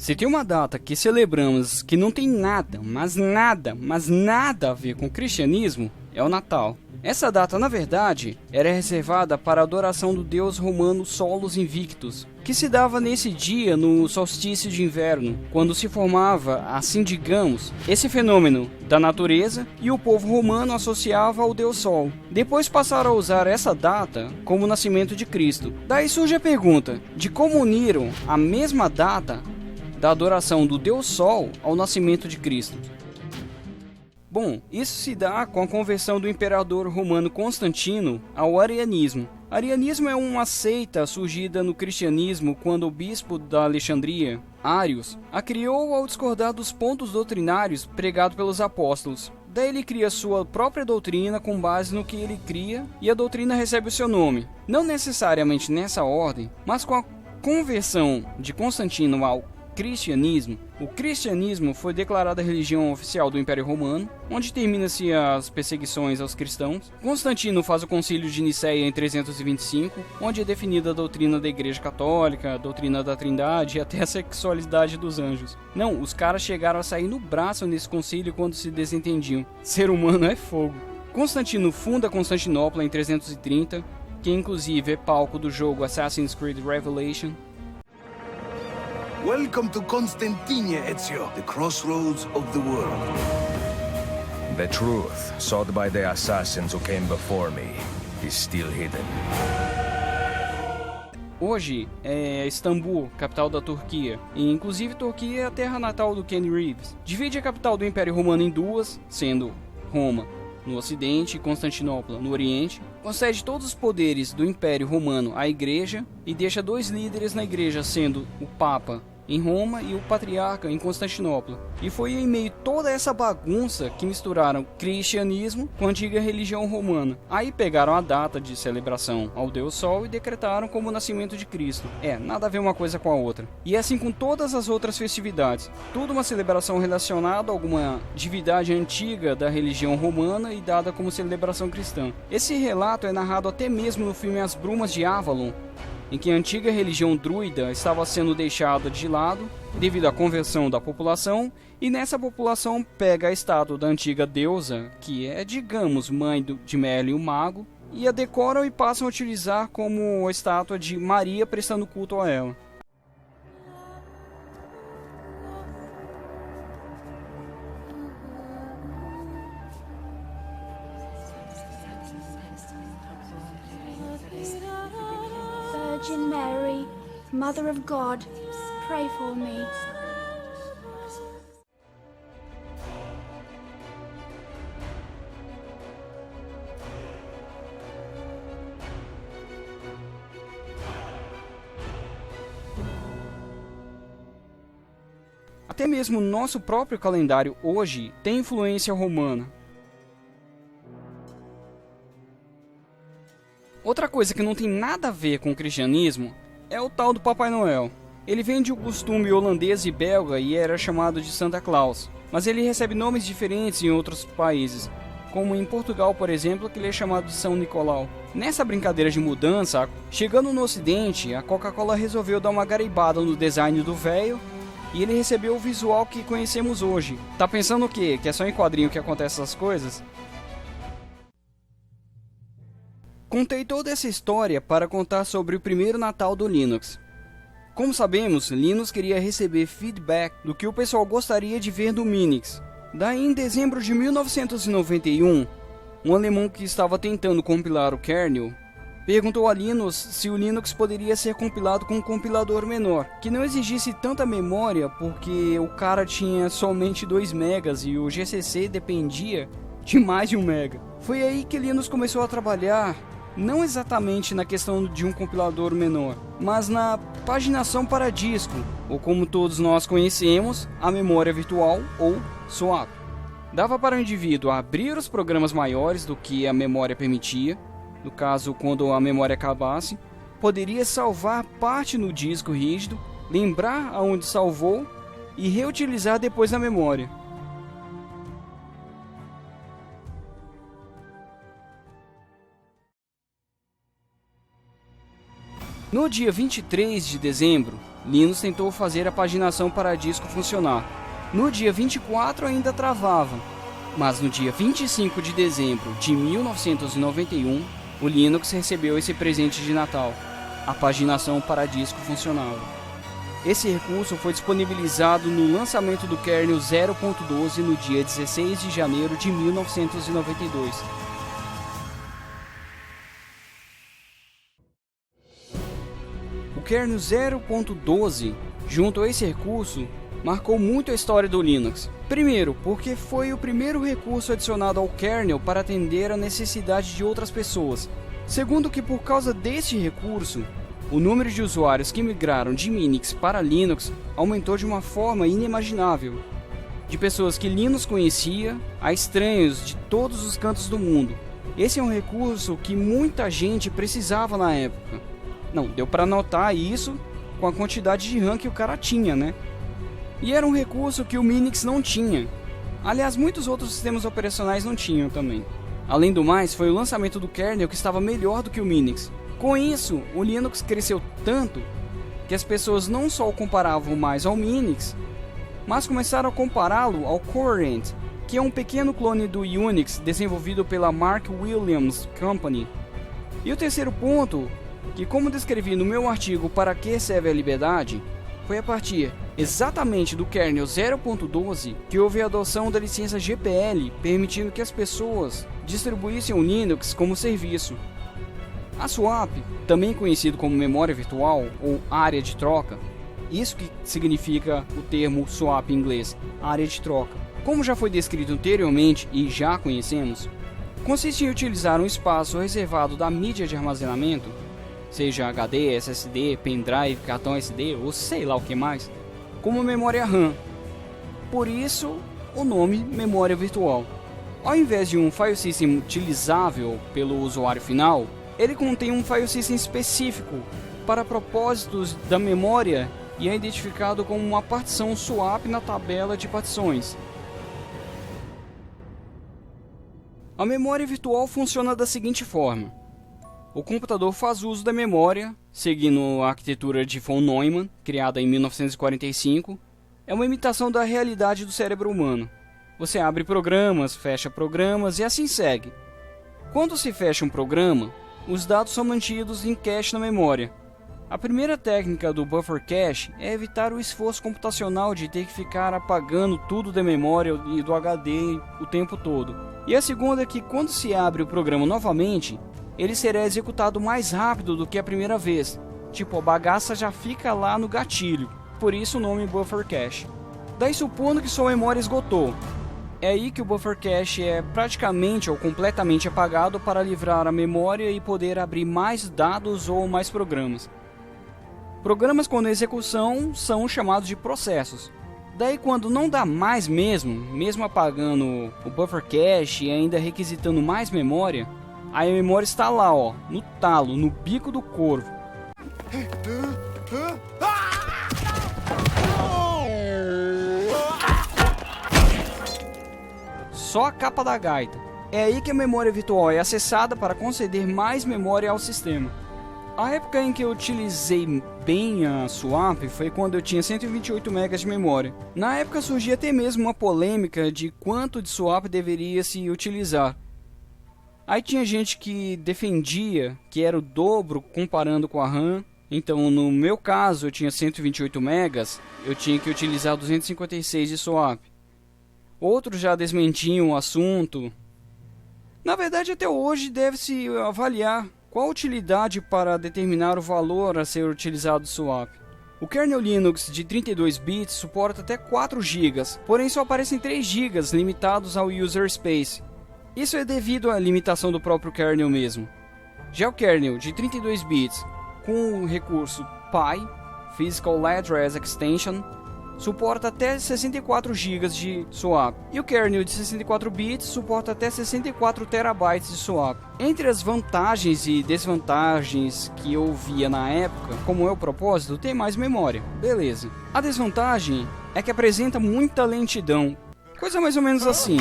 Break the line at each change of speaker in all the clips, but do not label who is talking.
Se tem uma data que celebramos que não tem nada, mas nada a ver com o cristianismo, é o Natal. Essa data, na verdade, era reservada para a adoração do deus romano Solos Invictus, que se dava nesse dia no solstício de inverno, quando se formava, assim digamos, esse fenômeno da natureza e o povo romano associava ao deus Sol. Depois passaram a usar essa data como o nascimento de Cristo. Daí surge a pergunta de como uniram a mesma data da adoração do deus Sol ao nascimento de Cristo. Bom, isso se dá com a conversão do imperador romano Constantino ao arianismo. Arianismo é uma seita surgida no cristianismo quando o bispo da Alexandria, Arius, a criou ao discordar dos pontos doutrinários pregados pelos apóstolos. Daí ele cria sua própria doutrina com base no que ele cria e a doutrina recebe o seu nome. Não necessariamente nessa ordem, mas com a conversão de Constantino ao cristianismo, o cristianismo foi declarada a religião oficial do Império Romano, onde termina-se as perseguições aos cristãos. Constantino faz o concílio de Nicéia em 325, onde é definida a doutrina da Igreja Católica, a doutrina da Trindade e até a sexualidade dos anjos. Não, os caras chegaram a sair no braço nesse concílio quando se desentendiam. Ser humano é fogo. Constantino funda Constantinopla em 330, que inclusive é palco do jogo Assassin's Creed Revelation.
Welcome to Constantine, Ezio, the crossroads of the world.
The truth, sought by the assassins who came before me, is still hidden.
Hoje é Istambul, capital da Turquia, e inclusive Turquia é a terra natal do Keanu Reeves. Divide a capital do Império Romano em duas, sendo Roma no ocidente e Constantinopla no oriente. Concede todos os poderes do Império Romano à Igreja e deixa dois líderes na Igreja, sendo o Papa em Roma e o Patriarca em Constantinopla. E foi em meio a toda essa bagunça que misturaram cristianismo com a antiga religião romana. Aí pegaram a data de celebração ao Deus Sol e decretaram como o nascimento de Cristo. Nada a ver uma coisa com a outra. E é assim com todas as outras festividades. Tudo uma celebração relacionada a alguma divindade antiga da religião romana e dada como celebração cristã. Esse relato é narrado até mesmo no filme As Brumas de Avalon, em que a antiga religião druida estava sendo deixada de lado devido à conversão da população, e nessa população pega a estátua da antiga deusa, que é, digamos, mãe de Merlin o Mago, e a decoram e passam a utilizar como a estátua de Maria, prestando culto a ela.
Virgin Mary, Mother of God, pray for me.
Até mesmo o nosso próprio calendário hoje tem influência romana. Outra coisa que não tem nada a ver com o cristianismo é o tal do Papai Noel. Ele vem de um costume holandês e belga e era chamado de Santa Claus, mas ele recebe nomes diferentes em outros países, como em Portugal, por exemplo, que ele é chamado de São Nicolau. Nessa brincadeira de mudança, chegando no ocidente, a Coca-Cola resolveu dar uma garimbada no design do véio e ele recebeu o visual que conhecemos hoje. Tá pensando o quê? Que é só em quadrinho que acontecem essas coisas? Contei toda essa história para contar sobre o primeiro Natal do Linux. Como sabemos, Linux queria receber feedback do que o pessoal gostaria de ver do Minix. Daí, em dezembro de 1991, um alemão que estava tentando compilar o kernel perguntou a Linus se o Linux poderia ser compilado com um compilador menor, que não exigisse tanta memória porque o cara tinha somente 2 megas e o GCC dependia de mais de 1 mega. Foi aí que Linus começou a trabalhar não exatamente na questão de um compilador menor, mas na paginação para disco, ou como todos nós conhecemos, a memória virtual ou swap. Dava para o indivíduo abrir os programas maiores do que a memória permitia. No caso, quando a memória acabasse, poderia salvar parte no disco rígido, lembrar aonde salvou e reutilizar depois na memória. No dia 23 de dezembro, Linus tentou fazer a paginação para disco funcionar. No dia 24 ainda travava, mas no dia 25 de dezembro de 1991, o Linux recebeu esse presente de Natal. A paginação para disco funcionava. Esse recurso foi disponibilizado no lançamento do kernel 0.12 no dia 16 de janeiro de 1992. O kernel 0.12, junto a esse recurso, marcou muito a história do Linux. Primeiro, porque foi o primeiro recurso adicionado ao kernel para atender a necessidade de outras pessoas. Segundo, que por causa deste recurso, o número de usuários que migraram de Minix para Linux aumentou de uma forma inimaginável. De pessoas que Linux conhecia a estranhos de todos os cantos do mundo. Esse é um recurso que muita gente precisava na época. Não, deu para notar isso com a quantidade de RAM que o cara tinha, né? E era um recurso que o Minix não tinha. Aliás, muitos outros sistemas operacionais não tinham também. Além do mais, foi o lançamento do kernel que estava melhor do que o Minix. Com isso, o Linux cresceu tanto que as pessoas não só o comparavam mais ao Minix, mas começaram a compará-lo ao Coherent, que é um pequeno clone do Unix desenvolvido pela Mark Williams Company. E o terceiro ponto, que como descrevi no meu artigo Para que serve a liberdade, foi a partir exatamente do kernel 0.12 que houve a adoção da licença GPL, permitindo que as pessoas distribuíssem o Linux como serviço. A swap, também conhecido como memória virtual ou área de troca, isso que significa o termo swap em inglês, área de troca. Como já foi descrito anteriormente e já conhecemos, consiste em utilizar um espaço reservado da mídia de armazenamento, seja HD, SSD, pendrive, cartão SD ou sei lá o que mais, como memória RAM. Por isso, o nome memória virtual. Ao invés de um file system utilizável pelo usuário final, ele contém um file system específico para propósitos da memória e é identificado como uma partição swap na tabela de partições. A memória virtual funciona da seguinte forma. O computador faz uso da memória, seguindo a arquitetura de von Neumann, criada em 1945. É uma imitação da realidade do cérebro humano. Você abre programas, fecha programas e assim segue. Quando se fecha um programa, os dados são mantidos em cache na memória. A primeira técnica do buffer cache é evitar o esforço computacional de ter que ficar apagando tudo da memória e do HD o tempo todo. E a segunda é que quando se abre o programa novamente, ele será executado mais rápido do que a primeira vez. Tipo, a bagaça já fica lá no gatilho. Por isso o nome buffer cache. Daí supondo que sua memória esgotou. É aí que o buffer cache é praticamente ou completamente apagado para livrar a memória e poder abrir mais dados ou mais programas. Programas com execução são chamados de processos. Daí quando não dá mais mesmo apagando o buffer cache e ainda requisitando mais memória, a memória está lá, ó, no talo, no bico do corvo. Só a capa da gaita. É aí que a memória virtual é acessada para conceder mais memória ao sistema. A época em que eu utilizei bem a swap foi quando eu tinha 128 MB de memória. Na época surgia até mesmo uma polêmica de quanto de swap deveria se utilizar. Aí tinha gente que defendia que era o dobro comparando com a RAM. Então no meu caso eu tinha 128 MB, eu tinha que utilizar 256 de swap. Outros já desmentiam o assunto. Na verdade, até hoje deve-se avaliar qual a utilidade para determinar o valor a ser utilizado do swap. O kernel Linux de 32 bits suporta até 4 GB, porém só aparecem 3 GB limitados ao user space. Isso é devido à limitação do próprio kernel mesmo. Já o kernel de 32 bits com o recurso PAI, Physical Address Extension, suporta até 64 GB de swap, e o kernel de 64 bits suporta até 64 TB de swap. Entre as vantagens e desvantagens que eu via na época, como é o propósito, tem mais memória, beleza. A desvantagem é que apresenta muita lentidão, coisa mais ou menos assim.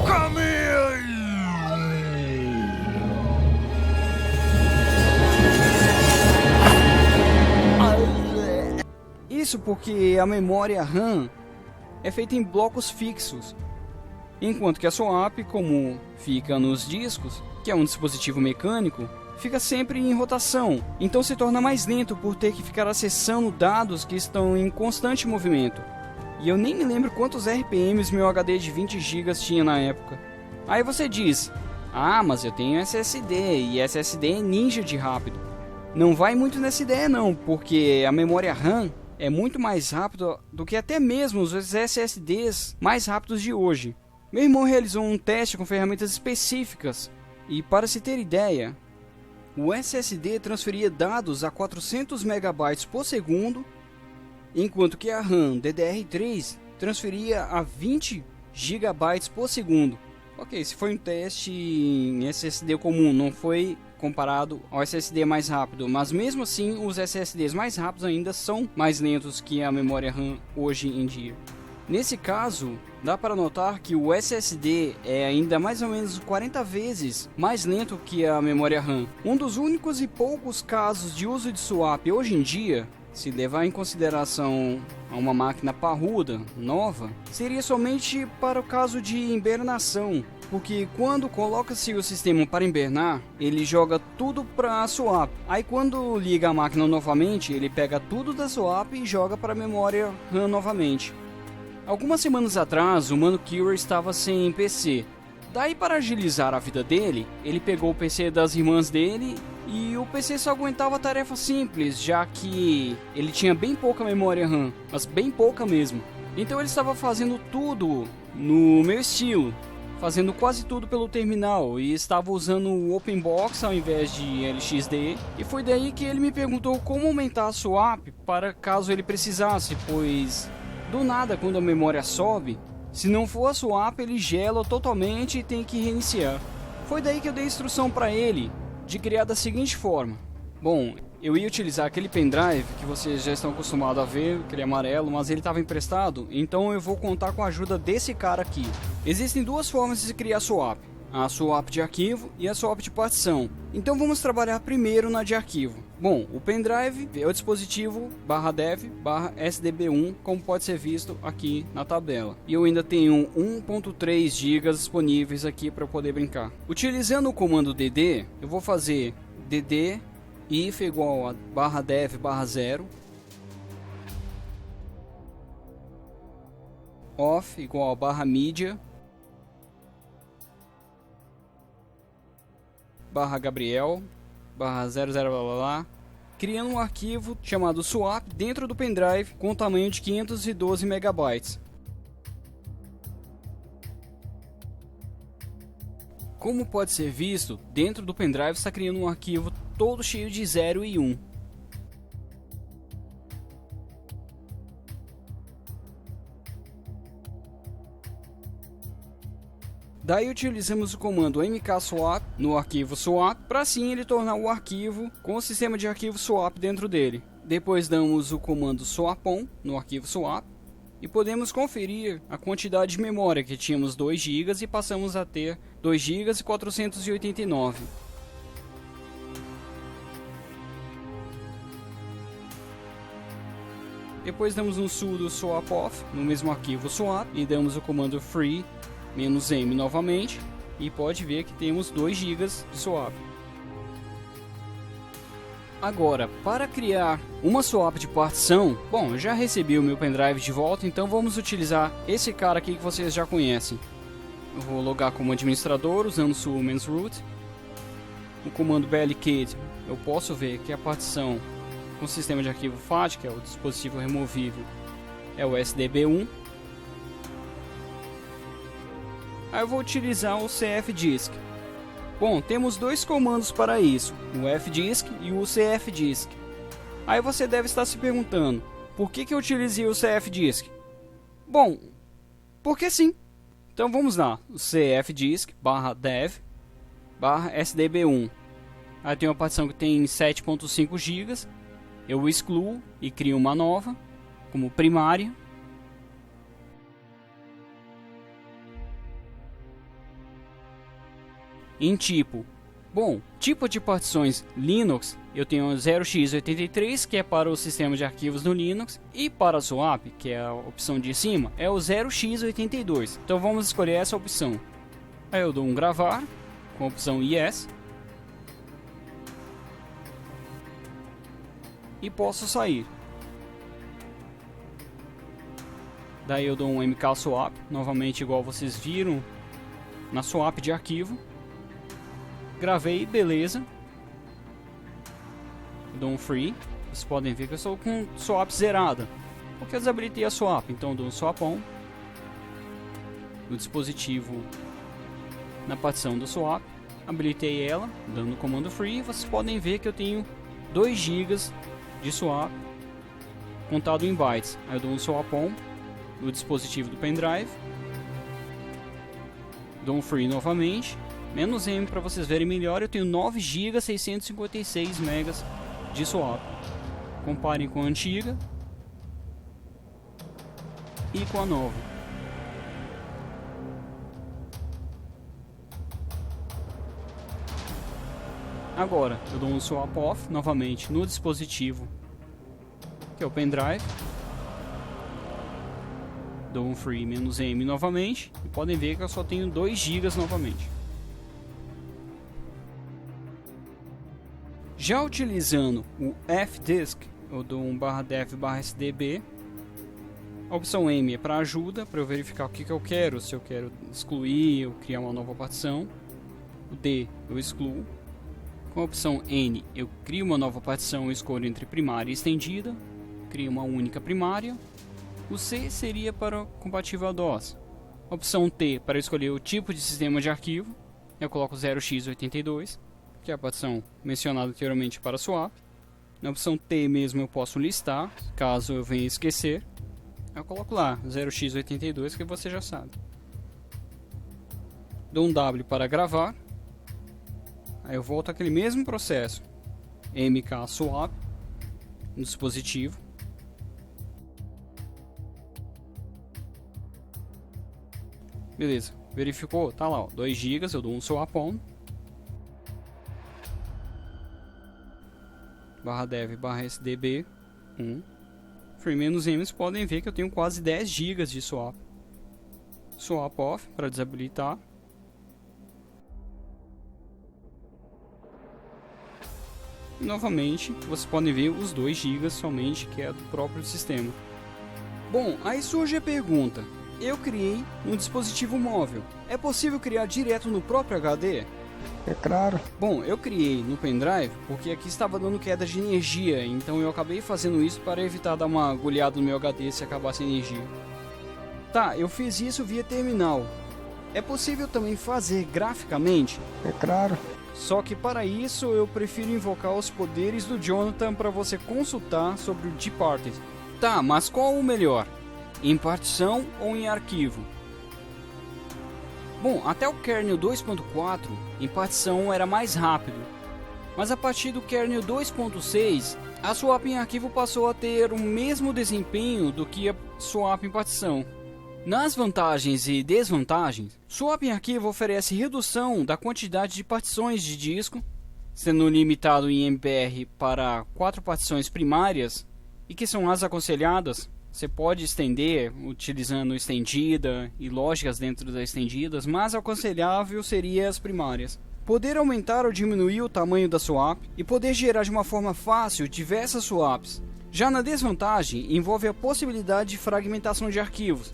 Come here!
Isso porque a memória RAM é feita em blocos fixos, enquanto que a swap, como fica nos discos, que é um dispositivo mecânico, fica sempre em rotação, então se torna mais lento por ter que ficar acessando dados que estão em constante movimento. E eu nem me lembro quantos RPMs meu HD de 20 GB tinha na época. Aí você diz, ah, mas eu tenho SSD, e SSD é ninja de rápido. Não vai muito nessa ideia não, porque a memória RAM é muito mais rápida do que até mesmo os SSDs mais rápidos de hoje. Meu irmão realizou um teste com ferramentas específicas, e para se ter ideia, o SSD transferia dados a 400 MB por segundo, enquanto que a RAM DDR3 transferia a 20 GB por segundo. Ok, esse foi um teste em SSD comum, não foi comparado ao SSD mais rápido, mas mesmo assim os SSDs mais rápidos ainda são mais lentos que a memória RAM hoje em dia. Nesse caso, dá para notar que o SSD é ainda mais ou menos 40 vezes mais lento que a memória RAM. Um dos únicos e poucos casos de uso de swap hoje em dia, se levar em consideração a uma máquina parruda, nova, seria somente para o caso de hibernação, porque quando coloca-se o sistema para hibernar, ele joga tudo para a swap. Aí quando liga a máquina novamente, ele pega tudo da swap e joga para a memória RAM novamente. Algumas semanas atrás, o Mano Kira estava sem PC. Daí, para agilizar a vida dele, ele pegou o PC das irmãs dele e o PC só aguentava tarefas simples, já que ele tinha bem pouca memória RAM, mas bem pouca mesmo. Então ele estava fazendo tudo no meu estilo, fazendo quase tudo pelo terminal e estava usando o OpenBox ao invés de LXD. E foi daí que ele me perguntou como aumentar a swap para caso ele precisasse, pois do nada, quando a memória sobe, se não for a swap, ele gela totalmente e tem que reiniciar. Foi daí que eu dei a instrução para ele de criar da seguinte forma. Bom, eu ia utilizar aquele pendrive que vocês já estão acostumados a ver, aquele amarelo, mas ele estava emprestado, então eu vou contar com a ajuda desse cara aqui. Existem duas formas de criar swap: a swap de arquivo e a swap de partição. Então vamos trabalhar primeiro na de arquivo. Bom, o pendrive é o dispositivo /dev/sdb1, como pode ser visto aqui na tabela. E eu ainda tenho 1.3 GB disponíveis aqui para poder brincar. Utilizando o comando dd, eu vou fazer dd if igual a /dev/0 off igual a /media /Gabriel /00 blá blá blá, criando um arquivo chamado swap dentro do pendrive com tamanho de 512 MB. Como pode ser visto, dentro do pendrive está criando um arquivo todo cheio de 0 e 1. Daí utilizamos o comando mkswap no arquivo swap, para assim ele tornar o arquivo com o sistema de arquivo swap dentro dele. Depois damos o comando swapon no arquivo swap e podemos conferir a quantidade de memória, que tínhamos 2 GB e passamos a ter 2 GB e 489. Depois damos um sudo swap off no mesmo arquivo swap e damos o comando free -m novamente e pode ver que temos 2 GB de swap. Agora, para criar uma swap de partição, bom, eu já recebi o meu pendrive de volta, então vamos utilizar esse cara aqui que vocês já conhecem. Eu vou logar como administrador usando o sudo root. O comando blkit, eu posso ver que a partição com o sistema de arquivo FAT, que é o dispositivo removível, é o SDB1. Aí eu vou utilizar o cfdisk. Bom, temos dois comandos para isso, o fdisk e o cfdisk. Aí você deve estar se perguntando, por que eu utilizei o cfdisk? Bom, porque sim. Então vamos lá, o cfdisk /dev/sdb1. Aí tem uma partição que tem 7.5 GB. Eu excluo e crio uma nova, como primária. Em tipo Bom, tipo de partições Linux, eu tenho 0x83, que é para o sistema de arquivos no Linux, e para swap, que é a opção de cima, é o 0x82. Então vamos escolher essa opção. Aí eu dou um gravar, com a opção Yes, e posso sair. Daí eu dou um MK swap, novamente igual vocês viram na swap de arquivo. Gravei, beleza. Dou um free. Vocês podem ver que eu estou com swap zerada, porque eu desabilitei a swap. Então dou um swap on no dispositivo, na partição do swap. Habilitei ela, dando o comando free. Vocês podem ver que eu tenho 2 GB de swap contado em bytes. Aí eu dou um swap on no dispositivo do pendrive. Dou um free novamente. Menos M para vocês verem melhor, eu tenho 9 GB 656 MB de swap. Comparem com a antiga e com a nova. Agora eu dou um swap off novamente no dispositivo, que é o pendrive. Dou um free menos M novamente e podem ver que eu só tenho 2 GB novamente. Já utilizando o fdisk, eu dou um /def/sdb. A opção M é para ajuda, para eu verificar o que eu quero, se eu quero excluir ou criar uma nova partição. O D eu excluo. Com a opção N eu crio uma nova partição e escolho entre primária e estendida. Crio uma única primária. O C seria para compatível a DOS. A opção T para escolher o tipo de sistema de arquivo. Eu coloco 0x82. Que é a partição mencionada anteriormente para swap. Na opção T mesmo eu posso listar, caso eu venha esquecer. Eu coloco lá 0x82, que você já sabe. Dou um W para gravar. Aí eu volto àquele mesmo processo. MK swap no dispositivo. Beleza, verificou? Tá lá, ó, 2 GB, eu dou um swap on. /dev/sdb 1. Free menos M, vocês podem ver que eu tenho quase 10 GB de swap. Swap off para desabilitar. E novamente vocês podem ver os 2 GB somente, que é do próprio sistema. Bom, aí surge a pergunta: eu criei um dispositivo móvel, é possível criar direto no próprio HD?
É claro.
Bom, eu criei no pendrive porque aqui estava dando queda de energia, então eu acabei fazendo isso para evitar dar uma agulhada no meu HD se acabasse a energia. Tá, eu fiz isso via terminal. É possível também fazer graficamente?
É claro.
Só que para isso eu prefiro invocar os poderes do Jonathan para você consultar sobre o Departed. Tá, mas qual o melhor? Em partição ou em arquivo? Bom, até o kernel 2.4, em partição era mais rápido. Mas a partir do kernel 2.6, a swap em arquivo passou a ter o mesmo desempenho do que a swap em partição. Nas vantagens e desvantagens, swap em arquivo oferece redução da quantidade de partições de disco, sendo limitado em MBR para 4 partições primárias, e que são as aconselhadas. Você pode estender utilizando estendida e lógicas dentro das estendidas, mas aconselhável seria as primárias. Poder aumentar ou diminuir o tamanho da swap e poder gerar de uma forma fácil diversas swaps. Já na desvantagem, envolve a possibilidade de fragmentação de arquivos.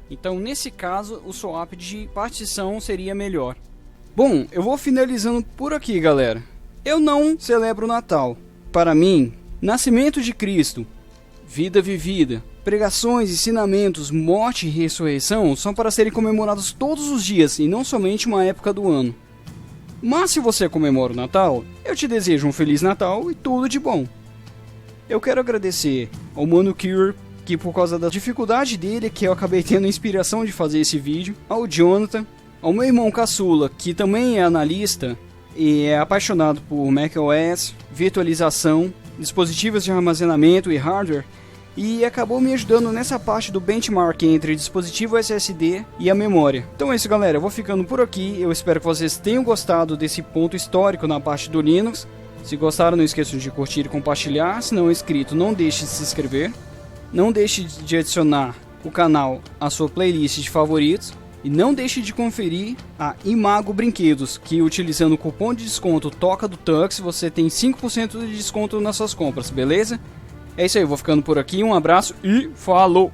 Então, nesse caso, o swap de partição seria melhor. Bom, eu vou finalizando por aqui, galera. Eu não celebro o Natal. Para mim, nascimento de Cristo, vida vivida, pregações, ensinamentos, morte e ressurreição são para serem comemorados todos os dias e não somente uma época do ano. Mas se você comemora o Natal, eu te desejo um Feliz Natal e tudo de bom. Eu quero agradecer ao Mano Cure, que por causa da dificuldade dele que eu acabei tendo a inspiração de fazer esse vídeo, ao Jonathan, ao meu irmão caçula, que também é analista e é apaixonado por macOS, virtualização, dispositivos de armazenamento e hardware, e acabou me ajudando nessa parte do benchmark entre dispositivo SSD e a memória. Então é isso, galera, eu vou ficando por aqui. Eu espero que vocês tenham gostado desse ponto histórico na parte do Linux. Se gostaram, não esqueçam de curtir e compartilhar. Se não é inscrito, não deixe de se inscrever. Não deixe de adicionar o canal à sua playlist de favoritos. E não deixe de conferir a Imago Brinquedos, que utilizando o cupom de desconto Toca do Tux, você tem 5% de desconto nas suas compras, beleza? É isso aí, eu vou ficando por aqui, um abraço e falou!